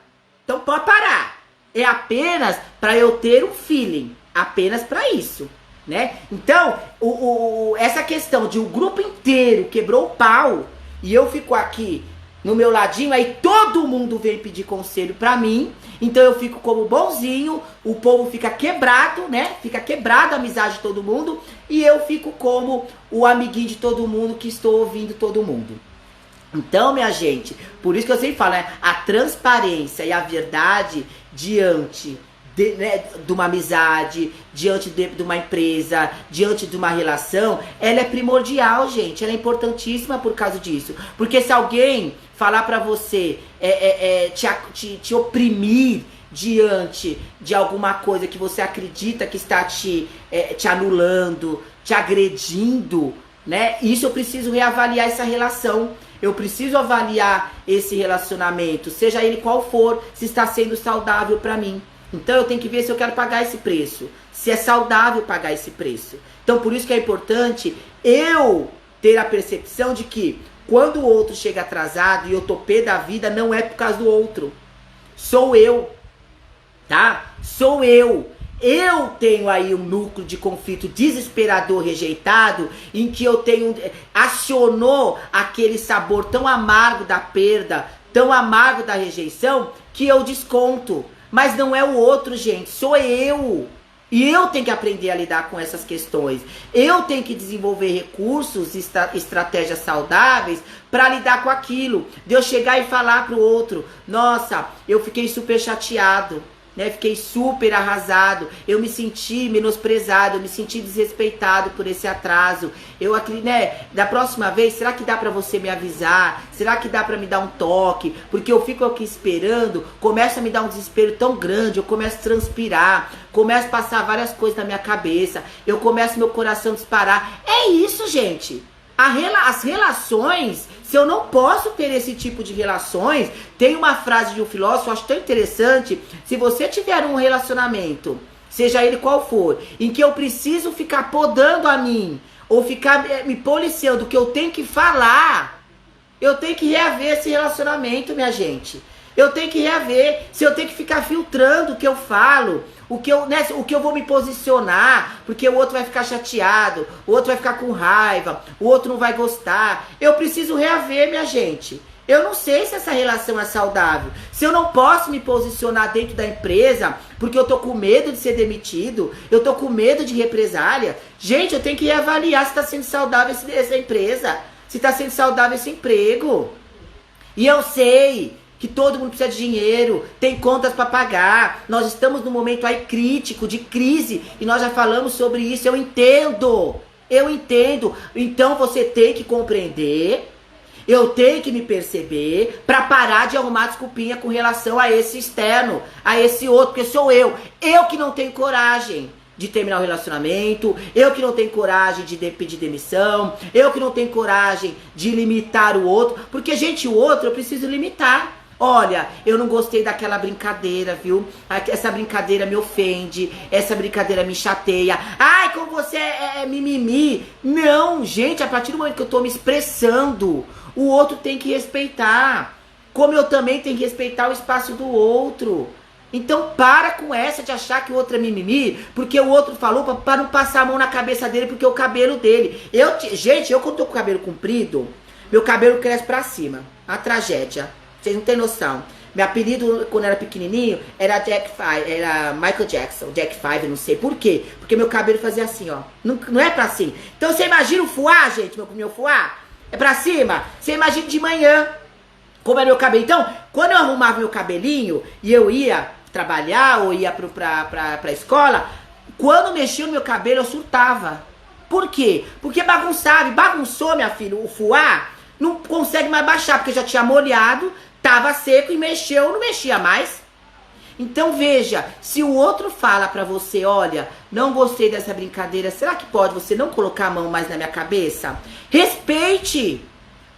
Então pode parar. É apenas para eu ter um feeling. Apenas para isso, né? Então, essa questão de o grupo inteiro quebrou o pau e eu fico aqui no meu ladinho, aí todo mundo vem pedir conselho pra mim, então eu fico como bonzinho, o povo fica quebrado, né? Fica quebrada a amizade de todo mundo e eu fico como o amiguinho de todo mundo que estou ouvindo todo mundo. Então, minha gente, por isso que eu sempre falo, né? A transparência e a verdade diante de uma amizade, diante de uma empresa, diante de uma relação, ela é primordial, gente. Ela é importantíssima por causa disso. Porque se alguém falar pra você, te oprimir diante de alguma coisa que você acredita que está te anulando, te agredindo, né? Isso eu preciso reavaliar essa relação. Eu preciso avaliar esse relacionamento, seja ele qual for, se está sendo saudável pra mim. Então eu tenho que ver se eu quero pagar esse preço, se é saudável pagar esse preço. Então por isso que é importante eu ter a percepção de que quando o outro chega atrasado e eu tô pé da vida, não é por causa do outro. Sou eu, tá? Sou eu. Eu tenho aí um núcleo de conflito desesperador rejeitado, em que eu tenho, acionou aquele sabor tão amargo da perda, tão amargo da rejeição, que eu desconto. Mas não é o outro, gente, sou eu. E eu tenho que aprender a lidar com essas questões. Eu tenho que desenvolver recursos, estratégias saudáveis para lidar com aquilo. De eu chegar e falar pro outro, nossa, eu fiquei super chateado. Né, fiquei super arrasado, eu me senti menosprezado, eu me senti desrespeitado por esse atraso. Eu acredito, né, da próxima vez, será que dá pra você me avisar? Será que dá pra me dar um toque? Porque eu fico aqui esperando, começa a me dar um desespero tão grande, eu começo a transpirar, começo a passar várias coisas na minha cabeça, eu começo meu coração a disparar. É isso, gente. As relações, se eu não posso ter esse tipo de relações, tem uma frase de um filósofo, eu acho tão interessante, se você tiver um relacionamento, seja ele qual for, em que eu preciso ficar podando a mim, ou ficar me policiando, que eu tenho que falar, eu tenho que reaver esse relacionamento, minha gente. Eu tenho que reaver, se eu tenho que ficar filtrando o que eu falo, o que eu vou me posicionar, porque o outro vai ficar chateado, o outro vai ficar com raiva, o outro não vai gostar. Eu preciso reaver, minha gente. Eu não sei se essa relação é saudável. Se eu não posso me posicionar dentro da empresa, porque eu tô com medo de ser demitido, eu tô com medo de represália. Gente, eu tenho que reavaliar se tá sendo saudável essa empresa, se tá sendo saudável esse emprego. E eu sei que todo mundo precisa de dinheiro, tem contas para pagar, nós estamos num momento aí crítico, de crise, e nós já falamos sobre isso, eu entendo, então você tem que compreender, eu tenho que me perceber, para parar de arrumar desculpinha com relação a esse externo, a esse outro, porque sou eu que não tenho coragem de terminar o relacionamento, eu que não tenho coragem de pedir demissão, eu que não tenho coragem de limitar o outro, porque, gente, o outro eu preciso limitar. Olha, eu não gostei daquela brincadeira, viu? Essa brincadeira me ofende, essa brincadeira me chateia. Ai, como você é mimimi. Não, gente, a partir do momento que eu tô me expressando, o outro tem que respeitar. Como eu também tenho que respeitar o espaço do outro. Então para com essa de achar que o outro é mimimi, porque o outro falou pra não passar a mão na cabeça dele, porque é o cabelo dele. Gente, eu quando tô com o cabelo comprido, meu cabelo cresce pra cima. A tragédia. Vocês não têm noção. Meu apelido, quando eu era pequenininho, era Michael Jackson, Jack Five, não sei por quê. Porque meu cabelo fazia assim, ó. Não é pra cima. Então você imagina o fuá, gente, meu fuá? É pra cima? Você imagina de manhã, como é meu cabelo. Então, quando eu arrumava meu cabelinho e eu ia trabalhar ou ia pra escola, quando mexia no meu cabelo eu surtava. Por quê? Porque bagunçou, minha filha, o fuá não consegue mais baixar, porque já tinha molhado, tava seco e mexeu, não mexia mais. Então veja, se o outro fala pra você, olha, não gostei dessa brincadeira, será que pode você não colocar a mão mais na minha cabeça? Respeite!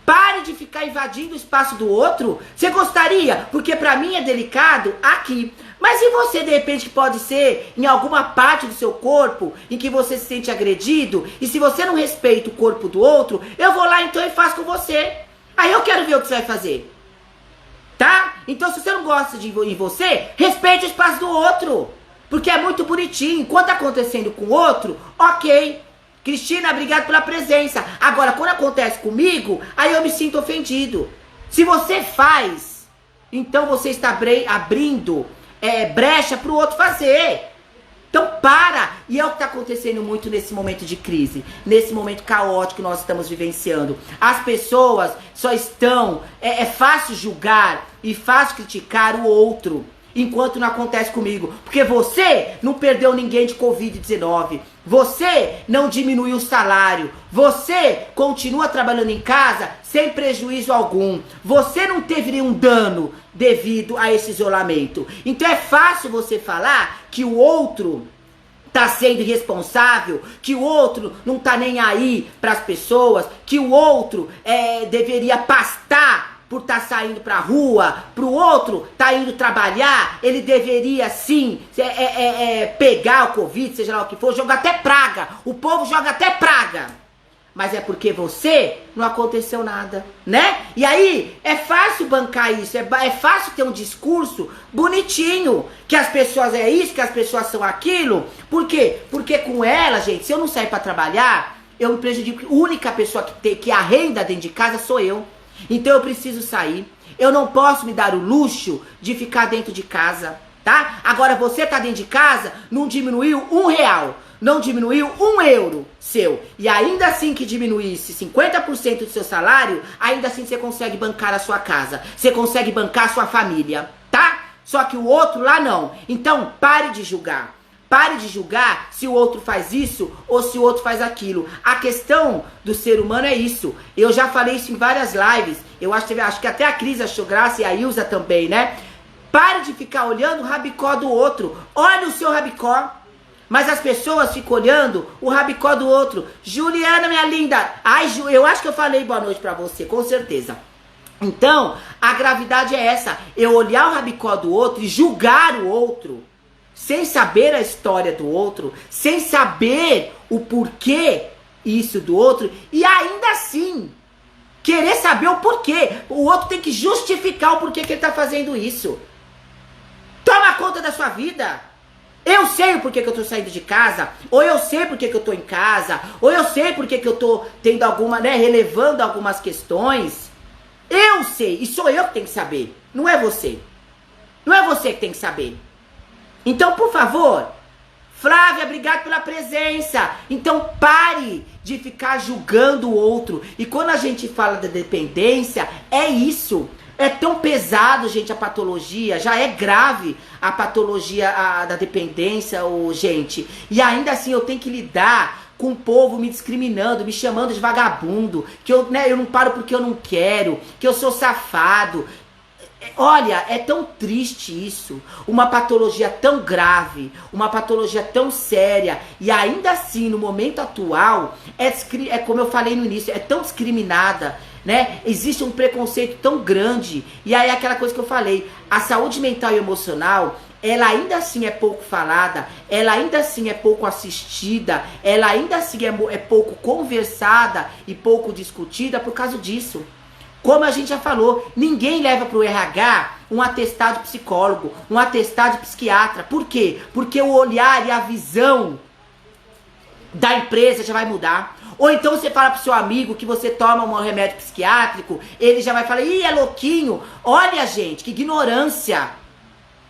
Pare de ficar invadindo o espaço do outro. Você gostaria? Porque pra mim é delicado aqui. Mas e você, de repente, pode ser em alguma parte do seu corpo em que você se sente agredido? E se você não respeita o corpo do outro, eu vou lá então e faço com você. Aí eu quero ver o que você vai fazer. Tá? Então se você não gosta de em você, respeite o espaço do outro. Porque é muito bonitinho. Enquanto tá acontecendo com o outro, ok. Cristina, obrigado pela presença. Agora, quando acontece comigo, aí eu me sinto ofendido. Se você faz, então você está abrindo brecha para o outro fazer. Então para. E é o que está acontecendo muito nesse momento de crise, nesse momento caótico que nós estamos vivenciando. As pessoas só estão... É fácil julgar e fácil criticar o outro, enquanto não acontece comigo. Porque você não perdeu ninguém de Covid-19. Você não diminuiu o salário. Você continua trabalhando em casa sem prejuízo algum. Você não teve nenhum dano devido a esse isolamento. Então é fácil você falar que o outro tá sendo irresponsável, que o outro não tá nem aí pras pessoas, que o outro deveria pastar por estar saindo pra rua, pro outro tá indo trabalhar, ele deveria sim pegar o Covid, seja lá o que for, jogar até praga. O povo joga até praga. Mas é porque você não aconteceu nada, né? E aí é fácil bancar isso, é fácil ter um discurso bonitinho, que as pessoas é isso, que as pessoas são aquilo. Por quê? Porque com ela, gente, se eu não sair pra trabalhar, eu me prejudico. A única pessoa que a renda dentro de casa sou eu. Então eu preciso sair. Eu não posso me dar o luxo de ficar dentro de casa, tá? Agora você tá dentro de casa, não diminuiu R$1, não diminuiu €1 seu. E ainda assim que diminuísse 50% do seu salário, ainda assim você consegue bancar a sua casa. Você consegue bancar a sua família, tá? Só que o outro lá não. Então pare de julgar. Pare de julgar se o outro faz isso ou se o outro faz aquilo. A questão do ser humano é isso. Eu já falei isso em várias lives. Eu acho que até a Cris achou graça e a Ilza também, né? Pare de ficar olhando o rabicó do outro. Olha o seu rabicó. Mas as pessoas ficam olhando o rabicó do outro. Juliana, minha linda. Ai, eu acho que eu falei boa noite pra você, com certeza. Então, a gravidade é essa. Eu olhar o rabicó do outro e julgar o outro. Sem saber a história do outro, sem saber o porquê isso do outro, e ainda assim, querer saber o porquê. O outro tem que justificar o porquê que ele tá fazendo isso. Toma conta da sua vida. Eu sei o porquê que eu tô saindo de casa, ou eu sei porquê que eu tô em casa, ou eu sei porquê que eu tô tendo alguma, relevando algumas questões. Eu sei, e sou eu que tenho que saber, não é você. Não é você que tem que saber. Então, por favor, Flávia, obrigado pela presença. Então, pare de ficar julgando o outro. E quando a gente fala da dependência, é isso. É tão pesado, gente, a patologia. Já é grave a patologia da dependência, gente. E ainda assim eu tenho que lidar com o povo me discriminando, me chamando de vagabundo. Que eu não paro porque eu não quero. Que eu sou safado. Olha, é tão triste isso, uma patologia tão grave, uma patologia tão séria, e ainda assim, no momento atual, é como eu falei no início, é tão discriminada, né? Existe um preconceito tão grande. E aí aquela coisa que eu falei, a saúde mental e emocional, ela ainda assim é pouco falada, ela ainda assim é pouco assistida, ela ainda assim é pouco conversada e pouco discutida por causa disso. Como a gente já falou, ninguém leva para o RH um atestado de psicólogo, um atestado de psiquiatra. Por quê? Porque o olhar e a visão da empresa já vai mudar. Ou então você fala pro seu amigo que você toma um remédio psiquiátrico, ele já vai falar, ih, é louquinho. Olha, gente, que ignorância.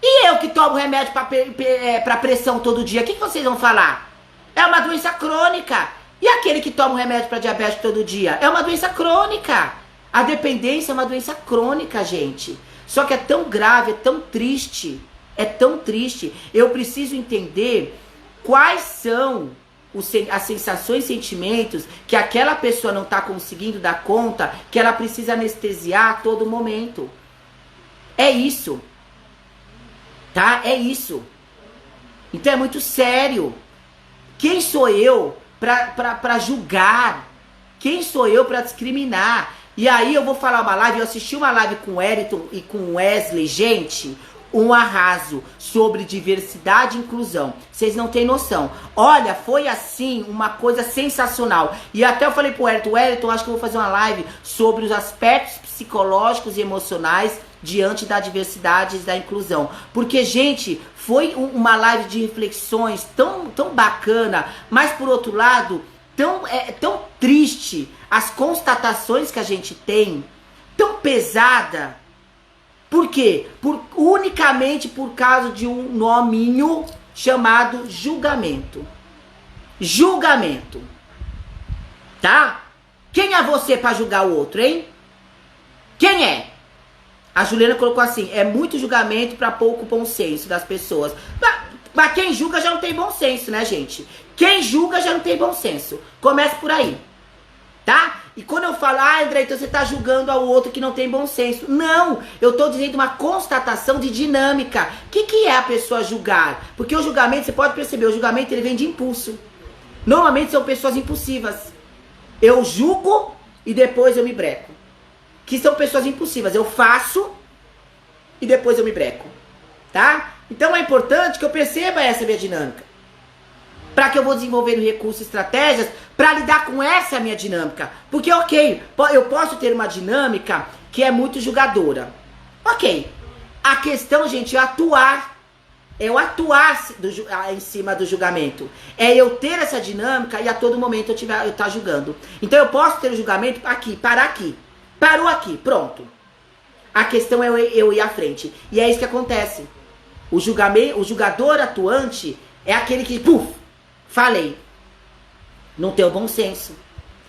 E eu que tomo remédio pra pressão todo dia, o que vocês vão falar? É uma doença crônica. E aquele que toma um remédio pra diabetes todo dia? É uma doença crônica. A dependência é uma doença crônica, gente. Só que é tão grave, é tão triste. É tão triste. Eu preciso entender quais são as sensações e sentimentos que aquela pessoa não está conseguindo dar conta, que ela precisa anestesiar a todo momento. É isso. Tá? É isso. Então é muito sério. Quem sou eu para julgar? Quem sou eu para discriminar? E aí eu vou falar uma live, eu assisti uma live com o Eriton e com o Wesley, gente, um arraso sobre diversidade e inclusão. Vocês não têm noção. Olha, foi assim, uma coisa sensacional. E até eu falei pro Wellington, acho que eu vou fazer uma live sobre os aspectos psicológicos e emocionais diante da diversidade e da inclusão. Porque, gente, foi uma live de reflexões tão bacana, mas por outro lado, tão triste as constatações que a gente tem, tão pesada. Por quê? Unicamente por causa de um nominho chamado julgamento. Julgamento. Tá? Quem é você pra julgar o outro, hein? Quem é? A Juliana colocou assim, é muito julgamento pra pouco bom senso das pessoas. Mas quem julga já não tem bom senso, né, gente? Quem julga já não tem bom senso. Começa por aí. Tá? E quando eu falo, André, então você tá julgando ao outro que não tem bom senso. Não, eu tô dizendo uma constatação de dinâmica. O que é a pessoa julgar? Porque o julgamento, você pode perceber, o julgamento ele vem de impulso. Normalmente são pessoas impulsivas. Eu julgo e depois eu me breco. Que são pessoas impulsivas. Eu faço e depois eu me breco. Tá? Então é importante que eu perceba essa minha dinâmica. Para que eu vou desenvolvendo recursos e estratégias para lidar com essa minha dinâmica. Porque, ok, eu posso ter uma dinâmica que é muito julgadora. Ok. A questão, gente, é atuar. É eu atuar em cima do julgamento. É eu ter essa dinâmica e a todo momento eu estar julgando. Então eu posso ter o julgamento aqui, parar aqui. Parou aqui, pronto. A questão é eu ir à frente. E é isso que acontece. O julgador atuante é aquele que, falei, não tem o bom senso.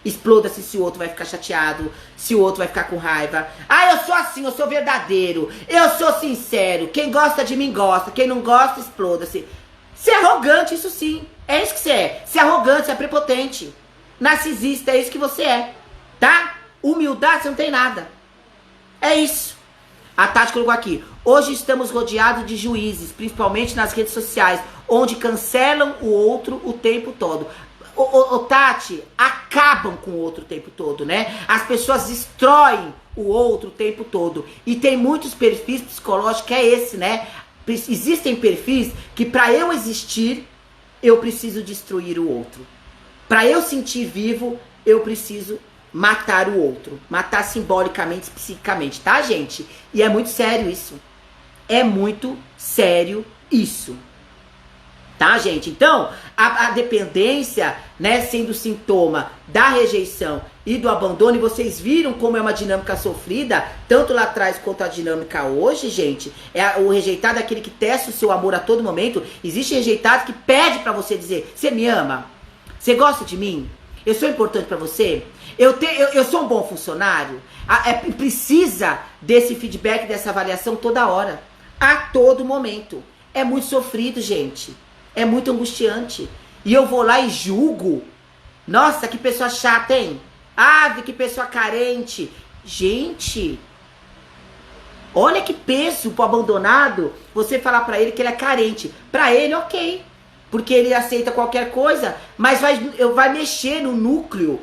Exploda-se se o outro vai ficar chateado, se o outro vai ficar com raiva. Eu sou assim, eu sou verdadeiro, eu sou sincero. Quem gosta de mim gosta, quem não gosta, exploda-se. Você é arrogante, isso sim. É isso que você é. Você é arrogante, você é prepotente. Narcisista, é isso que você é. Tá? Humildade, você não tem nada. É isso. A Tati colocou aqui. Hoje estamos rodeados de juízes, principalmente nas redes sociais, onde cancelam o outro o tempo todo. Tati, acabam com o outro o tempo todo, né? As pessoas destroem o outro o tempo todo. E tem muitos perfis psicológicos que é esse, né? Existem perfis que para eu existir, eu preciso destruir o outro. Para eu sentir vivo, eu preciso matar o outro. Matar simbolicamente, psicicamente, tá, gente? E é muito sério isso. É muito sério isso. Tá, gente? Então, a dependência, né, sendo sintoma da rejeição e do abandono, e vocês viram como é uma dinâmica sofrida, tanto lá atrás quanto a dinâmica hoje, gente, o rejeitado é aquele que testa o seu amor a todo momento. Existe rejeitado que pede pra você dizer, você me ama? Você gosta de mim? Eu sou importante pra você? Eu sou um bom funcionário? Precisa desse feedback, dessa avaliação toda hora, a todo momento. É muito sofrido, gente. É muito angustiante. E eu vou lá e julgo. Nossa, que pessoa chata, hein? Que pessoa carente. Gente, olha que peso pro abandonado você falar pra ele que ele é carente. Pra ele, ok. Porque ele aceita qualquer coisa, mas vai mexer no núcleo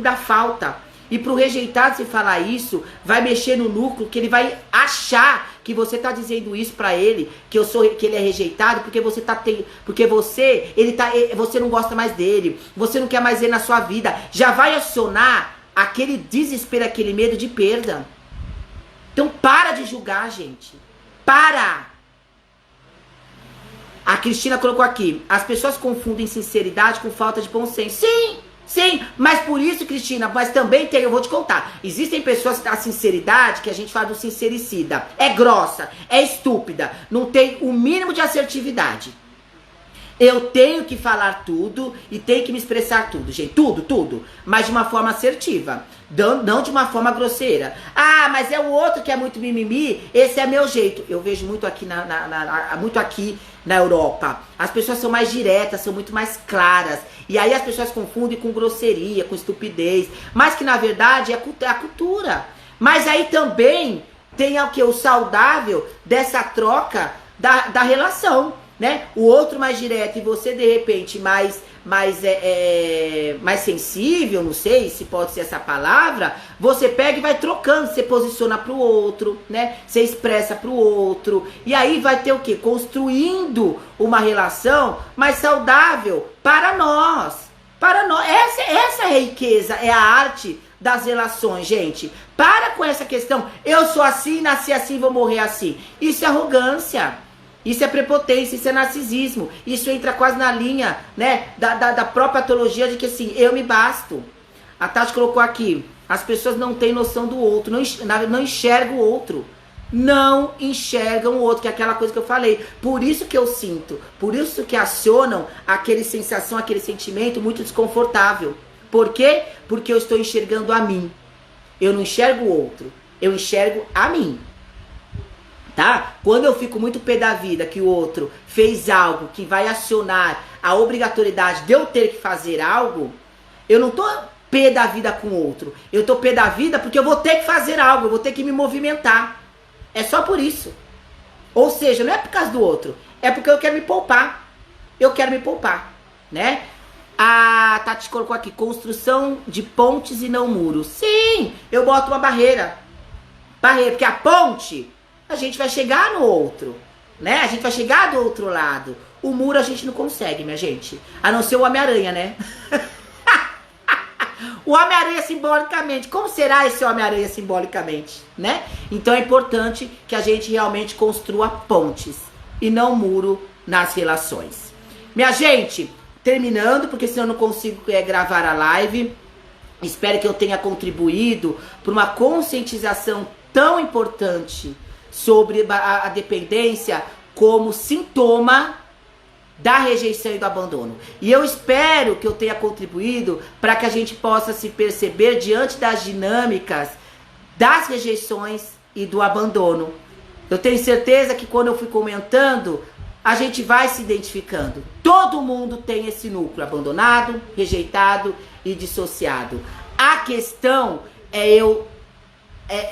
da falta. E pro rejeitado, se falar isso, vai mexer no núcleo, que ele vai achar que você tá dizendo isso pra ele, que ele é rejeitado, porque você você não gosta mais dele, você não quer mais ele na sua vida. Já vai acionar aquele desespero, aquele medo de perda. Então para de julgar, gente. Para! A Cristina colocou aqui, as pessoas confundem sinceridade com falta de bom senso. Sim! Sim, mas por isso, Cristina, mas também tem, eu vou te contar, existem pessoas, a sinceridade, que a gente fala do sincericida, é grossa, é estúpida, não tem o mínimo de assertividade. Eu tenho que falar tudo e tenho que me expressar tudo, gente, tudo, mas de uma forma assertiva, não de uma forma grosseira. Ah, mas é o outro que é muito mimimi, esse é meu jeito. Eu vejo muito aqui muito aqui na Europa. As pessoas são mais diretas, são muito mais claras. E aí as pessoas confundem com grosseria, com estupidez. Mas que na verdade é a cultura. Mas aí também tem o saudável dessa troca da relação, né? O outro mais direto e você de repente mais sensível, não sei se pode ser essa palavra, você pega e vai trocando, você posiciona pro outro, né? Você expressa pro outro, e aí vai ter o quê? Construindo uma relação mais saudável para nós. Essa é a riqueza, é a arte das relações, gente. Para com essa questão, eu sou assim, nasci assim, vou morrer assim. Isso é arrogância. Isso é prepotência, isso é narcisismo. Isso entra quase na linha, né, da própria patologia de que assim, eu me basto. A Tati colocou aqui, as pessoas não têm noção do outro, não enxergam o outro. Não enxergam o outro, que é aquela coisa que eu falei. Por isso que eu sinto, por isso que acionam aquele sensação, aquele sentimento muito desconfortável. Por quê? Porque eu estou enxergando a mim. Eu não enxergo o outro, eu enxergo a mim. Tá? Quando eu fico muito pé da vida que o outro fez algo que vai acionar a obrigatoriedade de eu ter que fazer algo, eu não tô pé da vida com o outro. Eu tô pé da vida porque eu vou ter que fazer algo, eu vou ter que me movimentar. É só por isso. Ou seja, não é por causa do outro, é porque eu quero me poupar. Eu quero me poupar, né? A Tati colocou aqui, construção de pontes e não muros. Sim, eu boto uma barreira. Porque a ponte, a gente vai chegar no outro, né? A gente vai chegar do outro lado. O muro a gente não consegue, minha gente. A não ser o Homem-Aranha, né? O Homem-Aranha simbolicamente. Como será esse Homem-Aranha simbolicamente, né? Então é importante que a gente realmente construa pontes e não muro nas relações. Minha gente, terminando, porque senão eu não consigo gravar a live. Espero que eu tenha contribuído para uma conscientização tão importante sobre a dependência como sintoma da rejeição e do abandono. E eu espero que eu tenha contribuído para que a gente possa se perceber diante das dinâmicas das rejeições e do abandono. Eu tenho certeza que quando eu fui comentando, a gente vai se identificando. Todo mundo tem esse núcleo abandonado, rejeitado e dissociado. A questão é eu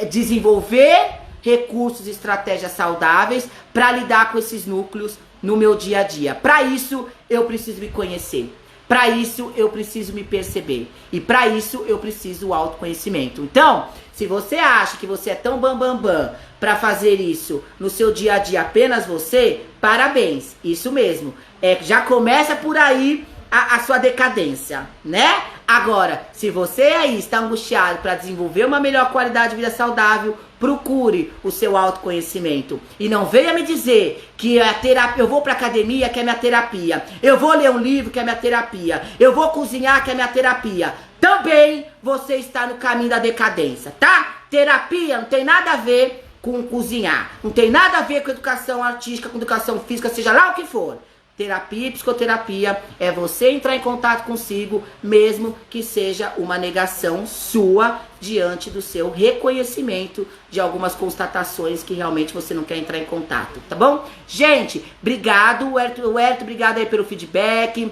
desenvolver recursos e estratégias saudáveis para lidar com esses núcleos no meu dia a dia. Para isso, eu preciso me conhecer. Para isso, eu preciso me perceber. E para isso, eu preciso do autoconhecimento. Então, se você acha que você é tão bambambam para fazer isso no seu dia a dia apenas você, parabéns. Isso mesmo. Já começa por aí a sua decadência, né? Agora, se você aí está angustiado para desenvolver uma melhor qualidade de vida saudável, procure o seu autoconhecimento. E não venha me dizer que a terapia, eu vou para academia, que é minha terapia. Eu vou ler um livro, que é minha terapia. Eu vou cozinhar, que é minha terapia. Também você está no caminho da decadência, tá? Terapia não tem nada a ver com cozinhar. Não tem nada a ver com educação artística, com educação física, seja lá o que for. Terapia e psicoterapia é você entrar em contato consigo, mesmo que seja uma negação sua diante do seu reconhecimento de algumas constatações que realmente você não quer entrar em contato, tá bom? Gente, obrigado, o Herto, obrigado aí pelo feedback,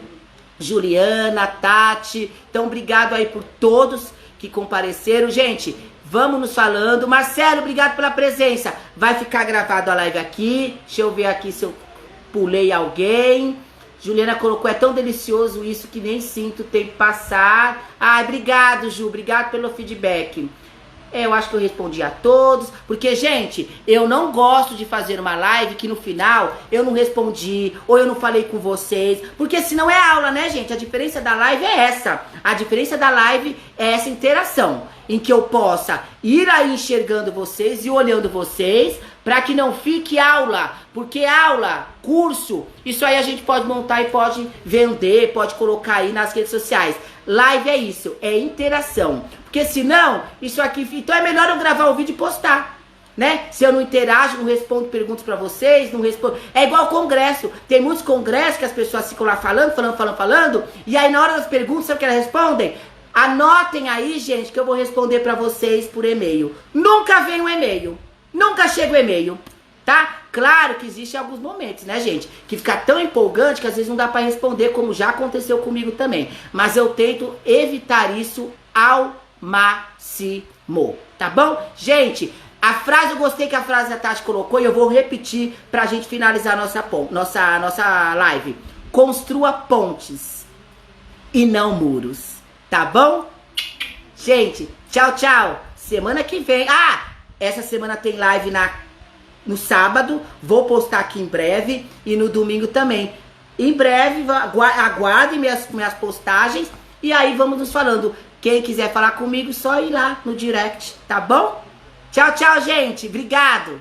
Juliana, Tati, então obrigado aí por todos que compareceram, gente. Vamos nos falando. Marcelo, obrigado pela presença. Vai ficar gravado a live aqui. Deixa eu ver aqui se eu pulei alguém. Juliana colocou, é tão delicioso isso que nem sinto o tempo passar. Ai, obrigado, Ju, obrigado pelo feedback. Eu acho que eu respondi a todos, porque, gente, eu não gosto de fazer uma live que no final eu não respondi, ou eu não falei com vocês, porque senão é aula, né, gente? A diferença da live é essa. A diferença da live é essa interação, em que eu possa ir aí enxergando vocês e olhando vocês, para que não fique aula, porque aula, curso, isso aí a gente pode montar e pode vender, pode colocar aí nas redes sociais. Live é isso, é interação. Porque senão, isso aqui... Então é melhor eu gravar o vídeo e postar, né? Se eu não interajo, não respondo perguntas pra vocês, não respondo... É igual congresso. Tem muitos congressos que as pessoas ficam lá falando. E aí na hora das perguntas, sabe o que elas respondem? Anotem aí, gente, que eu vou responder pra vocês por e-mail. Nunca vem um e-mail. Nunca chega o e-mail, tá? Claro que existem alguns momentos, né, gente? Que fica tão empolgante que às vezes não dá pra responder, como já aconteceu comigo também. Mas eu tento evitar isso ao máximo, tá bom? Gente, a frase, eu gostei que a frase da Tati colocou e eu vou repetir pra gente finalizar nossa live. Construa pontes e não muros, tá bom? Gente, tchau, tchau. Semana que vem... essa semana tem live no sábado, vou postar aqui em breve e no domingo também. Em breve, aguardem minhas postagens e aí vamos nos falando. Quem quiser falar comigo, só ir lá no direct, tá bom? Tchau, tchau, gente. Obrigado.